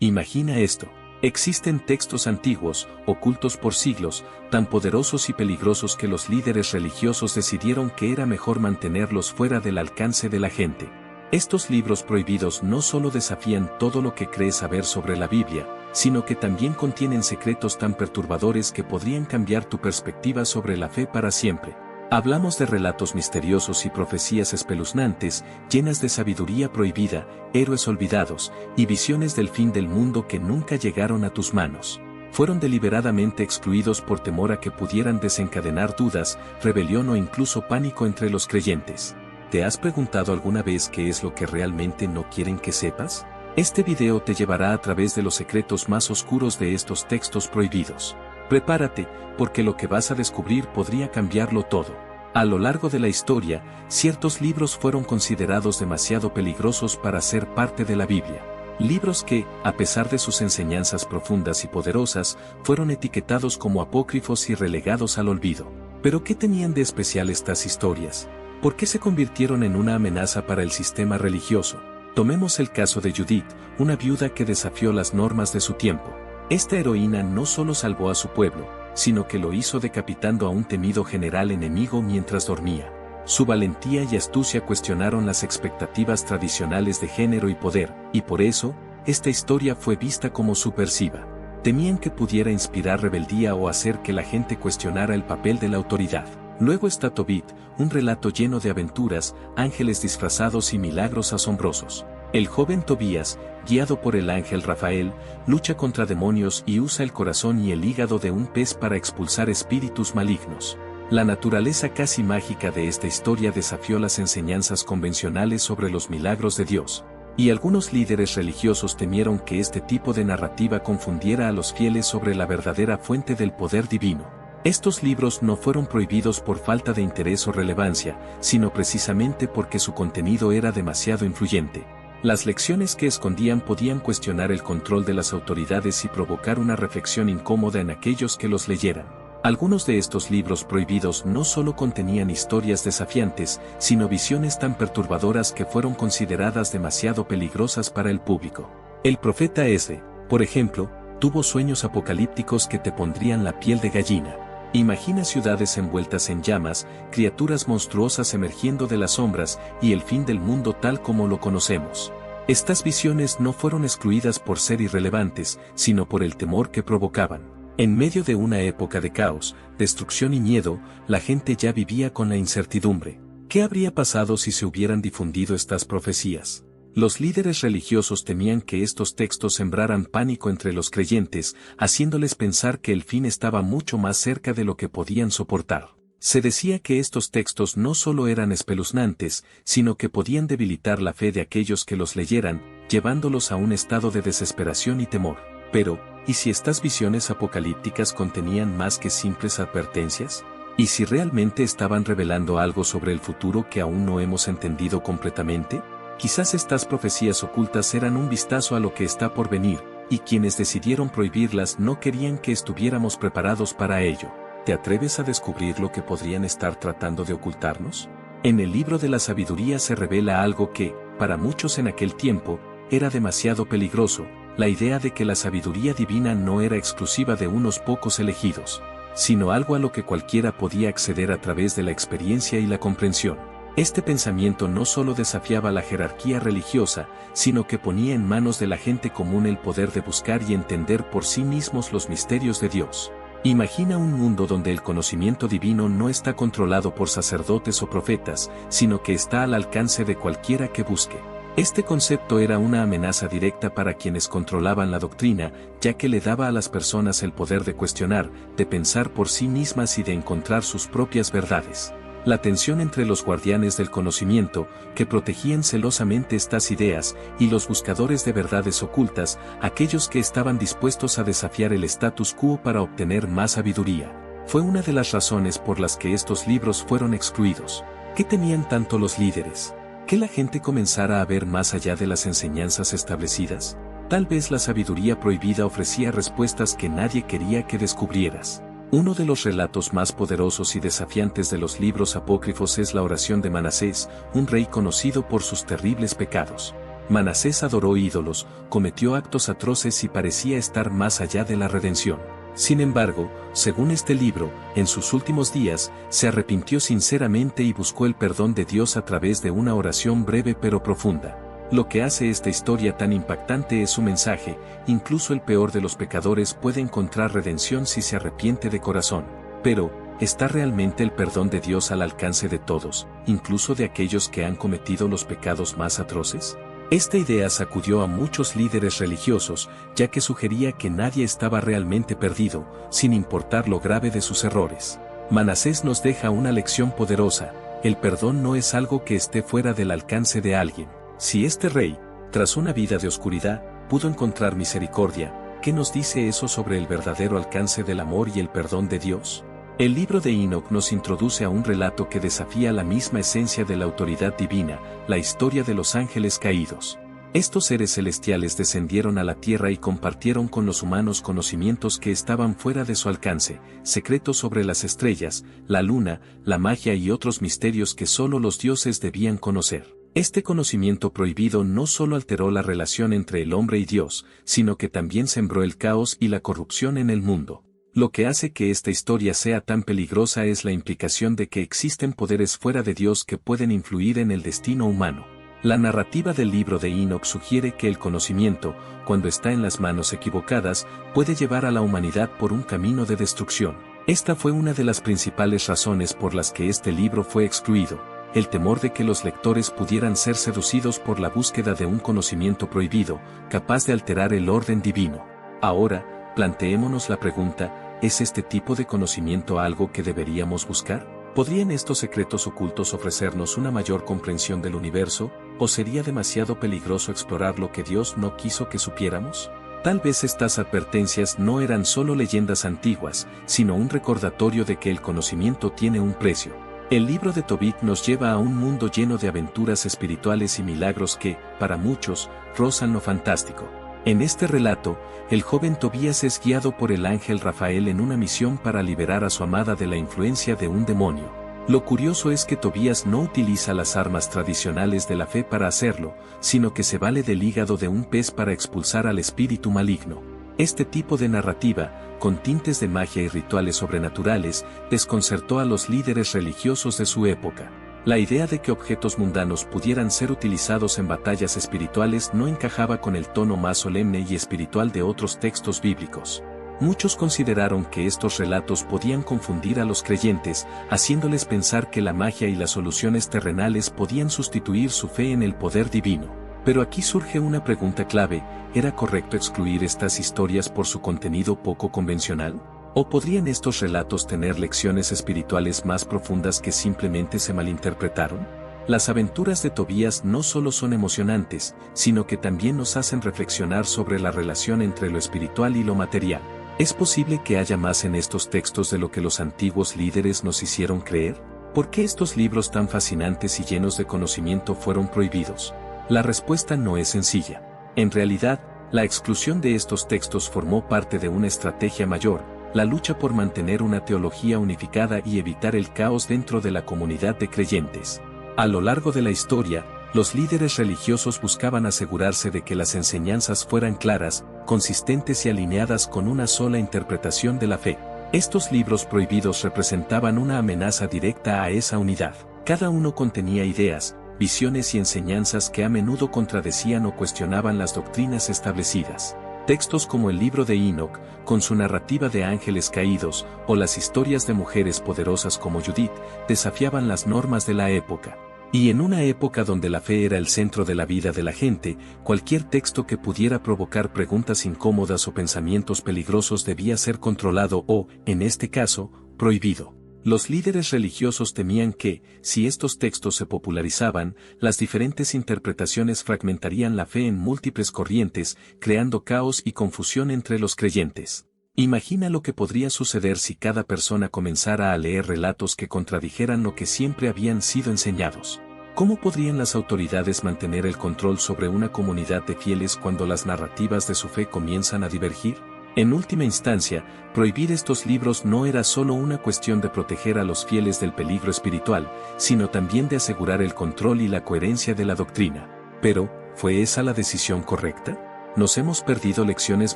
Imagina esto. Existen textos antiguos, ocultos por siglos, tan poderosos y peligrosos que los líderes religiosos decidieron que era mejor mantenerlos fuera del alcance de la gente. Estos libros prohibidos no solo desafían todo lo que crees saber sobre la Biblia, sino que también contienen secretos tan perturbadores que podrían cambiar tu perspectiva sobre la fe para siempre. Hablamos de relatos misteriosos y profecías espeluznantes, llenas de sabiduría prohibida, héroes olvidados, y visiones del fin del mundo que nunca llegaron a tus manos. Fueron deliberadamente excluidos por temor a que pudieran desencadenar dudas, rebelión o incluso pánico entre los creyentes. ¿Te has preguntado alguna vez qué es lo que realmente no quieren que sepas? Este video te llevará a través de los secretos más oscuros de estos textos prohibidos. Prepárate, porque lo que vas a descubrir podría cambiarlo todo. A lo largo de la historia, ciertos libros fueron considerados demasiado peligrosos para ser parte de la Biblia. Libros que, a pesar de sus enseñanzas profundas y poderosas, fueron etiquetados como apócrifos y relegados al olvido. ¿Pero qué tenían de especial estas historias? ¿Por qué se convirtieron en una amenaza para el sistema religioso? Tomemos el caso de Judith, una viuda que desafió las normas de su tiempo. Esta heroína no solo salvó a su pueblo, sino que lo hizo decapitando a un temido general enemigo mientras dormía. Su valentía y astucia cuestionaron las expectativas tradicionales de género y poder, y por eso, esta historia fue vista como subversiva. Temían que pudiera inspirar rebeldía o hacer que la gente cuestionara el papel de la autoridad. Luego está Tobit, un relato lleno de aventuras, ángeles disfrazados y milagros asombrosos. El joven Tobías, guiado por el ángel Rafael, lucha contra demonios y usa el corazón y el hígado de un pez para expulsar espíritus malignos. La naturaleza casi mágica de esta historia desafió las enseñanzas convencionales sobre los milagros de Dios. Y algunos líderes religiosos temieron que este tipo de narrativa confundiera a los fieles sobre la verdadera fuente del poder divino. Estos libros no fueron prohibidos por falta de interés o relevancia, sino precisamente porque su contenido era demasiado influyente. Las lecciones que escondían podían cuestionar el control de las autoridades y provocar una reflexión incómoda en aquellos que los leyeran. Algunos de estos libros prohibidos no solo contenían historias desafiantes, sino visiones tan perturbadoras que fueron consideradas demasiado peligrosas para el público. El profeta Esdras, por ejemplo, tuvo sueños apocalípticos que te pondrían la piel de gallina. Imagina ciudades envueltas en llamas, criaturas monstruosas emergiendo de las sombras y el fin del mundo tal como lo conocemos. Estas visiones no fueron excluidas por ser irrelevantes, sino por el temor que provocaban. En medio de una época de caos, destrucción y miedo, la gente ya vivía con la incertidumbre. ¿Qué habría pasado si se hubieran difundido estas profecías? Los líderes religiosos temían que estos textos sembraran pánico entre los creyentes, haciéndoles pensar que el fin estaba mucho más cerca de lo que podían soportar. Se decía que estos textos no solo eran espeluznantes, sino que podían debilitar la fe de aquellos que los leyeran, llevándolos a un estado de desesperación y temor. Pero, ¿y si estas visiones apocalípticas contenían más que simples advertencias? ¿Y si realmente estaban revelando algo sobre el futuro que aún no hemos entendido completamente? Quizás estas profecías ocultas eran un vistazo a lo que está por venir, y quienes decidieron prohibirlas no querían que estuviéramos preparados para ello. ¿Te atreves a descubrir lo que podrían estar tratando de ocultarnos? En el libro de la sabiduría se revela algo que, para muchos en aquel tiempo, era demasiado peligroso, la idea de que la sabiduría divina no era exclusiva de unos pocos elegidos, sino algo a lo que cualquiera podía acceder a través de la experiencia y la comprensión. Este pensamiento no solo desafiaba la jerarquía religiosa, sino que ponía en manos de la gente común el poder de buscar y entender por sí mismos los misterios de Dios. Imagina un mundo donde el conocimiento divino no está controlado por sacerdotes o profetas, sino que está al alcance de cualquiera que busque. Este concepto era una amenaza directa para quienes controlaban la doctrina, ya que le daba a las personas el poder de cuestionar, de pensar por sí mismas y de encontrar sus propias verdades. La tensión entre los guardianes del conocimiento, que protegían celosamente estas ideas, y los buscadores de verdades ocultas, aquellos que estaban dispuestos a desafiar el status quo para obtener más sabiduría, fue una de las razones por las que estos libros fueron excluidos. ¿Qué temían tanto los líderes? ¿Que la gente comenzara a ver más allá de las enseñanzas establecidas? Tal vez la sabiduría prohibida ofrecía respuestas que nadie quería que descubrieras. Uno de los relatos más poderosos y desafiantes de los libros apócrifos es la oración de Manasés, un rey conocido por sus terribles pecados. Manasés adoró ídolos, cometió actos atroces y parecía estar más allá de la redención. Sin embargo, según este libro, en sus últimos días, se arrepintió sinceramente y buscó el perdón de Dios a través de una oración breve pero profunda. Lo que hace esta historia tan impactante es su mensaje: incluso el peor de los pecadores puede encontrar redención si se arrepiente de corazón. Pero, ¿está realmente el perdón de Dios al alcance de todos, incluso de aquellos que han cometido los pecados más atroces? Esta idea sacudió a muchos líderes religiosos, ya que sugería que nadie estaba realmente perdido, sin importar lo grave de sus errores. Manasés nos deja una lección poderosa: el perdón no es algo que esté fuera del alcance de alguien. Si este rey, tras una vida de oscuridad, pudo encontrar misericordia, ¿qué nos dice eso sobre el verdadero alcance del amor y el perdón de Dios? El libro de Enoc nos introduce a un relato que desafía la misma esencia de la autoridad divina, la historia de los ángeles caídos. Estos seres celestiales descendieron a la tierra y compartieron con los humanos conocimientos que estaban fuera de su alcance, secretos sobre las estrellas, la luna, la magia y otros misterios que solo los dioses debían conocer. Este conocimiento prohibido no solo alteró la relación entre el hombre y Dios, sino que también sembró el caos y la corrupción en el mundo. Lo que hace que esta historia sea tan peligrosa es la implicación de que existen poderes fuera de Dios que pueden influir en el destino humano. La narrativa del libro de Enoc sugiere que el conocimiento, cuando está en las manos equivocadas, puede llevar a la humanidad por un camino de destrucción. Esta fue una de las principales razones por las que este libro fue excluido: el temor de que los lectores pudieran ser seducidos por la búsqueda de un conocimiento prohibido, capaz de alterar el orden divino. Ahora, planteémonos la pregunta: ¿es este tipo de conocimiento algo que deberíamos buscar? ¿Podrían estos secretos ocultos ofrecernos una mayor comprensión del universo, o sería demasiado peligroso explorar lo que Dios no quiso que supiéramos? Tal vez estas advertencias no eran solo leyendas antiguas, sino un recordatorio de que el conocimiento tiene un precio. El libro de Tobit nos lleva a un mundo lleno de aventuras espirituales y milagros que, para muchos, rozan lo fantástico. En este relato, el joven Tobías es guiado por el ángel Rafael en una misión para liberar a su amada de la influencia de un demonio. Lo curioso es que Tobías no utiliza las armas tradicionales de la fe para hacerlo, sino que se vale del hígado de un pez para expulsar al espíritu maligno. Este tipo de narrativa, con tintes de magia y rituales sobrenaturales, desconcertó a los líderes religiosos de su época. La idea de que objetos mundanos pudieran ser utilizados en batallas espirituales no encajaba con el tono más solemne y espiritual de otros textos bíblicos. Muchos consideraron que estos relatos podían confundir a los creyentes, haciéndoles pensar que la magia y las soluciones terrenales podían sustituir su fe en el poder divino. Pero aquí surge una pregunta clave: ¿era correcto excluir estas historias por su contenido poco convencional? ¿O podrían estos relatos tener lecciones espirituales más profundas que simplemente se malinterpretaron? Las aventuras de Tobías no solo son emocionantes, sino que también nos hacen reflexionar sobre la relación entre lo espiritual y lo material. ¿Es posible que haya más en estos textos de lo que los antiguos líderes nos hicieron creer? ¿Por qué estos libros tan fascinantes y llenos de conocimiento fueron prohibidos? La respuesta no es sencilla. En realidad, la exclusión de estos textos formó parte de una estrategia mayor: la lucha por mantener una teología unificada y evitar el caos dentro de la comunidad de creyentes. A lo largo de la historia, los líderes religiosos buscaban asegurarse de que las enseñanzas fueran claras, consistentes y alineadas con una sola interpretación de la fe. Estos libros prohibidos representaban una amenaza directa a esa unidad. Cada uno contenía ideas, visiones y enseñanzas que a menudo contradecían o cuestionaban las doctrinas establecidas. Textos como el libro de Enoc, con su narrativa de ángeles caídos, o las historias de mujeres poderosas como Judith, desafiaban las normas de la época. Y en una época donde la fe era el centro de la vida de la gente, cualquier texto que pudiera provocar preguntas incómodas o pensamientos peligrosos debía ser controlado o, en este caso, prohibido. Los líderes religiosos temían que, si estos textos se popularizaban, las diferentes interpretaciones fragmentarían la fe en múltiples corrientes, creando caos y confusión entre los creyentes. Imagina lo que podría suceder si cada persona comenzara a leer relatos que contradijeran lo que siempre habían sido enseñados. ¿Cómo podrían las autoridades mantener el control sobre una comunidad de fieles cuando las narrativas de su fe comienzan a divergir? En última instancia, prohibir estos libros no era solo una cuestión de proteger a los fieles del peligro espiritual, sino también de asegurar el control y la coherencia de la doctrina. Pero, ¿Fue esa la decisión correcta? ¿Nos hemos perdido lecciones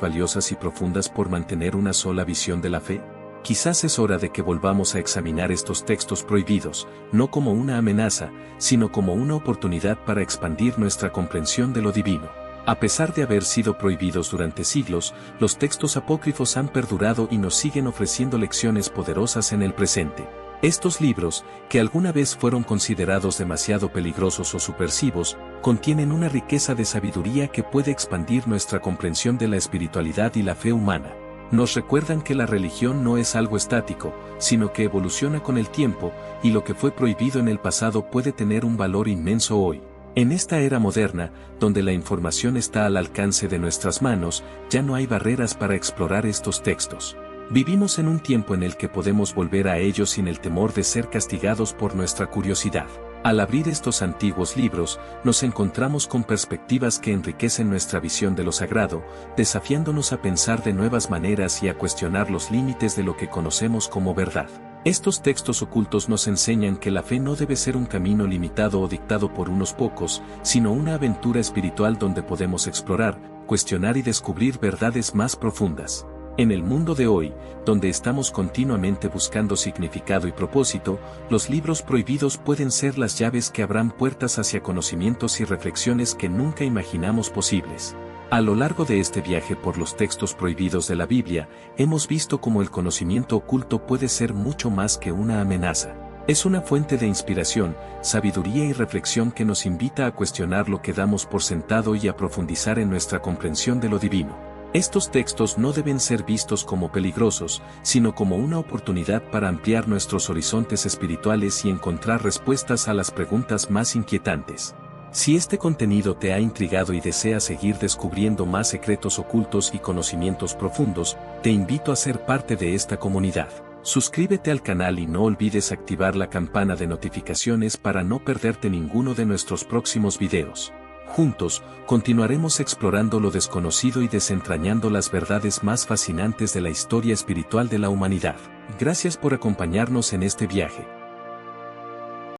valiosas y profundas por mantener una sola visión de la fe? Quizás es hora de que volvamos a examinar estos textos prohibidos, no como una amenaza, sino como una oportunidad para expandir nuestra comprensión de lo divino. A pesar de haber sido prohibidos durante siglos, los textos apócrifos han perdurado y nos siguen ofreciendo lecciones poderosas en el presente. Estos libros, que alguna vez fueron considerados demasiado peligrosos o subversivos, contienen una riqueza de sabiduría que puede expandir nuestra comprensión de la espiritualidad y la fe humana. Nos recuerdan que la religión no es algo estático, sino que evoluciona con el tiempo, y lo que fue prohibido en el pasado puede tener un valor inmenso hoy. En esta era moderna, donde la información está al alcance de nuestras manos, ya no hay barreras para explorar estos textos. Vivimos en un tiempo en el que podemos volver a ellos sin el temor de ser castigados por nuestra curiosidad. Al abrir estos antiguos libros, nos encontramos con perspectivas que enriquecen nuestra visión de lo sagrado, desafiándonos a pensar de nuevas maneras y a cuestionar los límites de lo que conocemos como verdad. Estos textos ocultos nos enseñan que la fe no debe ser un camino limitado o dictado por unos pocos, sino una aventura espiritual donde podemos explorar, cuestionar y descubrir verdades más profundas. En el mundo de hoy, donde estamos continuamente buscando significado y propósito, los libros prohibidos pueden ser las llaves que abran puertas hacia conocimientos y reflexiones que nunca imaginamos posibles. A lo largo de este viaje por los textos prohibidos de la Biblia, hemos visto cómo el conocimiento oculto puede ser mucho más que una amenaza. Es una fuente de inspiración, sabiduría y reflexión que nos invita a cuestionar lo que damos por sentado y a profundizar en nuestra comprensión de lo divino. Estos textos no deben ser vistos como peligrosos, sino como una oportunidad para ampliar nuestros horizontes espirituales y encontrar respuestas a las preguntas más inquietantes. Si este contenido te ha intrigado y deseas seguir descubriendo más secretos ocultos y conocimientos profundos, te invito a ser parte de esta comunidad. Suscríbete al canal y no olvides activar la campana de notificaciones para no perderte ninguno de nuestros próximos videos. Juntos, continuaremos explorando lo desconocido y desentrañando las verdades más fascinantes de la historia espiritual de la humanidad. Gracias por acompañarnos en este viaje.